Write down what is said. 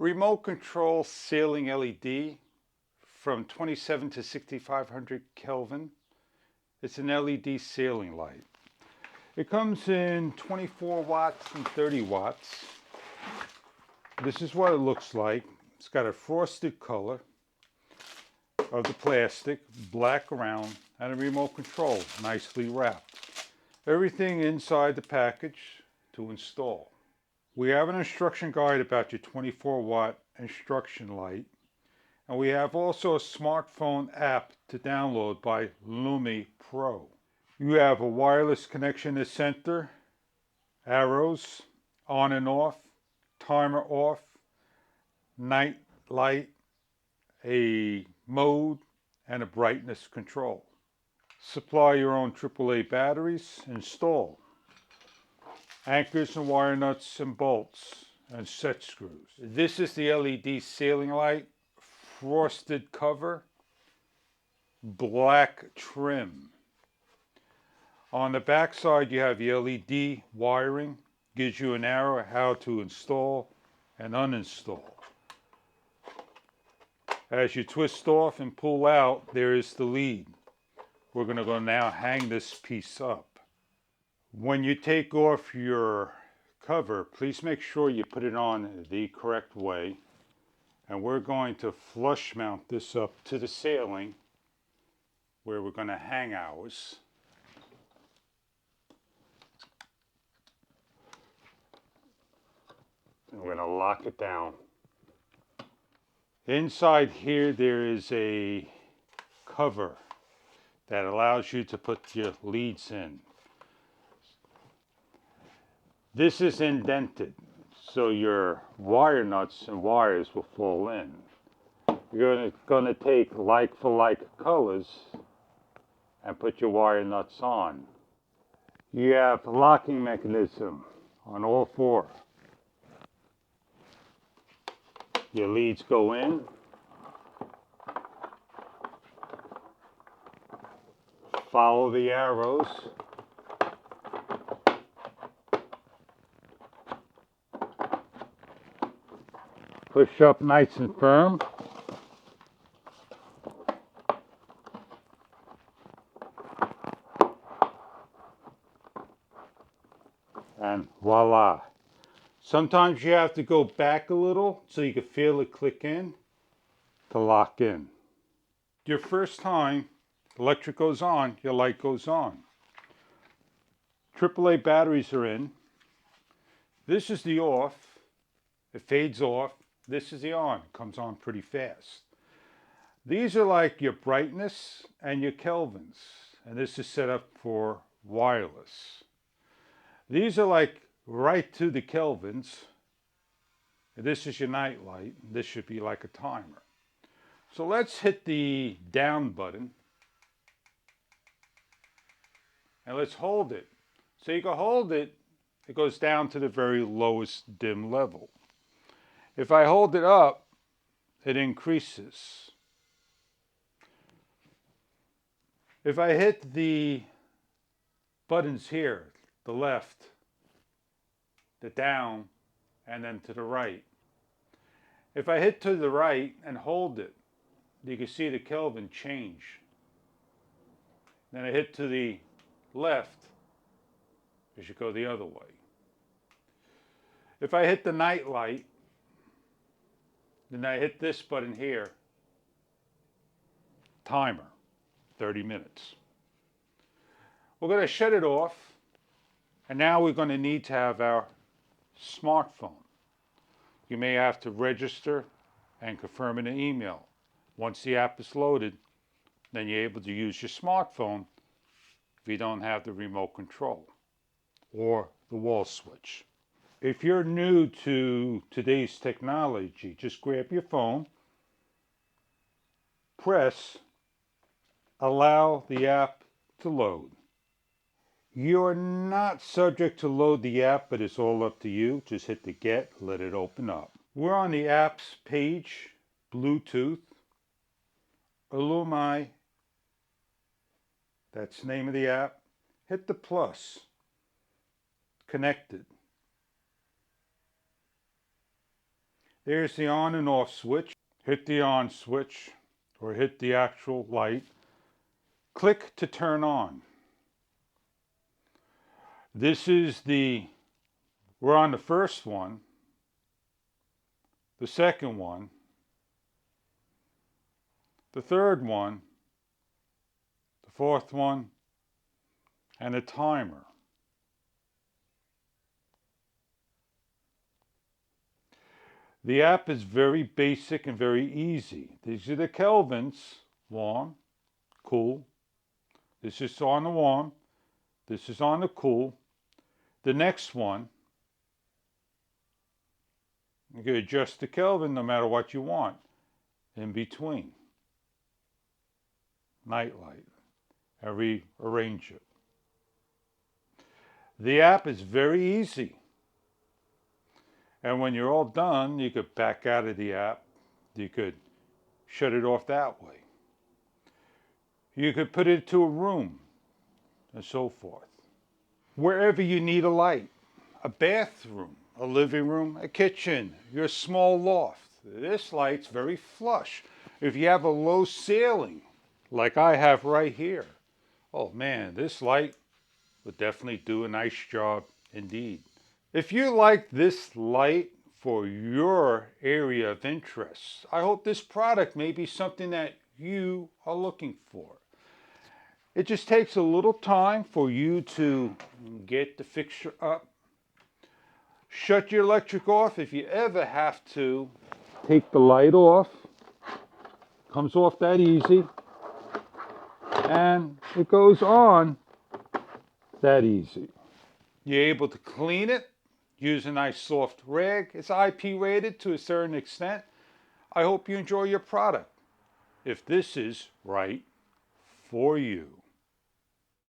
Remote control ceiling LED from 27 to 6500 Kelvin. It's an LED ceiling light. It comes in 24 watts and 30 watts. This is what it looks like. It's got a frosted color of the plastic, black around, and a remote control, nicely wrapped. Everything inside the package to install. We have an instruction guide about your 24 watt instruction light, and we have also a smartphone app to download by Lumi Pro. You have a wireless connection in the center, arrows, on and off, timer off, night light, a mode, and a brightness control. Supply your own AAA batteries, install. Anchors and wire nuts and bolts and set screws. This is the LED ceiling light, frosted cover, black trim. On the back side you have the LED wiring, gives you an arrow how to install and uninstall. As you twist off and pull out, there is the lead. We're going to go now hang this piece up. When you take off your cover, please make sure you put it on the correct way. And we're going to flush mount this up to the ceiling where we're going to hang ours. And we're going to lock it down. Inside here there is a cover that allows you to put your leads in. This is indented, so your wire nuts and wires will fall in. You're going to take like for like colors and put your wire nuts on. You have a locking mechanism on all four. Your leads go in. Follow the arrows. Push up nice and firm. And voila. Sometimes you have to go back a little so you can feel it click in to lock in. Your first time, electric goes on, your light goes on. AAA batteries are in. This is the off. It fades off. This is the on. It comes on pretty fast. These are like your brightness and your kelvins. And this is set up for wireless. These are like right to the kelvins. This is your night light. This should be like a timer. So let's hit the down button. And let's hold it. So you can hold it, it goes down to the very lowest dim level. If I hold it up, it increases. If I hit the buttons here, the left, the down, and then to the right. If I hit to the right and hold it, you can see the Kelvin change. Then I hit to the left, it should go the other way. If I hit the night light, then I hit this button here, timer, 30 minutes. We're going to shut it off, and now we're going to need to have our smartphone. You may have to register and confirm in an email. Once the app is loaded, then you're able to use your smartphone if you don't have the remote control or the wall switch. If you're new to today's technology, just grab your phone, press allow the app to load. You're not subject to load the app, but it's all up to you. Just hit the get, let it open up. We're on the apps page, Bluetooth, Illumi, that's the name of the app. Hit the plus, connected. There's the on and off switch. Hit the on switch or hit the actual light. Click to turn on. We're on the first one, the second one, the third one, the fourth one, and a timer. The app is very basic and very easy. These are the kelvins, warm, cool. This is on the warm. This is on the cool. The next one, you can adjust the Kelvin no matter what you want in between. Nightlight, and rearrange it. The app is very easy. And when you're all done, you could back out of the app. You could shut it off that way. You could put it to a room and so forth. Wherever you need a light, a bathroom, a living room, a kitchen, your small loft. This light's very flush. If you have a low ceiling, like I have right here, oh man, this light would definitely do a nice job indeed. If you like this light for your area of interest, I hope this product may be something that you are looking for. It just takes a little time for you to get the fixture up. Shut your electric off if you ever have to. Take the light off. Comes off that easy. And it goes on that easy. You're able to clean it. Use a nice soft rag. It's IP rated to a certain extent. I hope you enjoy your product. If this is right for you.